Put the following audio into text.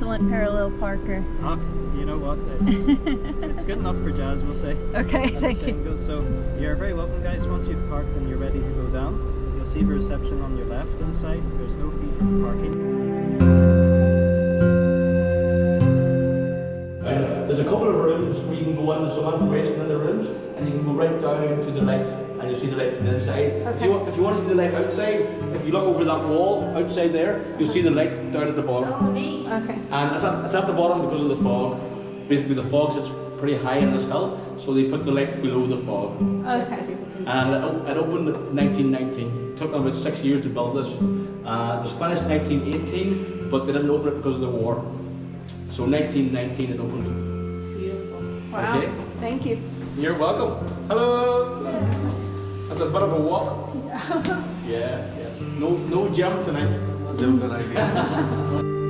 excellent parallel parker. Oh, you know what? It's good enough for Jazz, we'll say. Okay, As the thank saying you. goes. So you're very welcome, guys. Once you've parked and you're ready to go down, you'll see the reception on your left hand side. There's no fee for parking. There's a couple of rooms where you can go into some information in the rooms, and you can go right down to the light, and you'll see the light from the inside. Okay. If you want to see the light outside, if you look over that wall outside there, you'll see the light down at the bottom. Oh, neat. Okay. And it's at the bottom because of the fog. Basically, the fog sits pretty high in this hill, so they put the light below the fog. Okay. And it opened in 1919. It took them about 6 years to build this. It was finished in 1918, but they didn't open it because of the war. So 1919 it opened. Wow. Okay. Thank you. You're welcome. Hello. That's a bit of a walk. Yeah. No gym tonight. Gym tonight.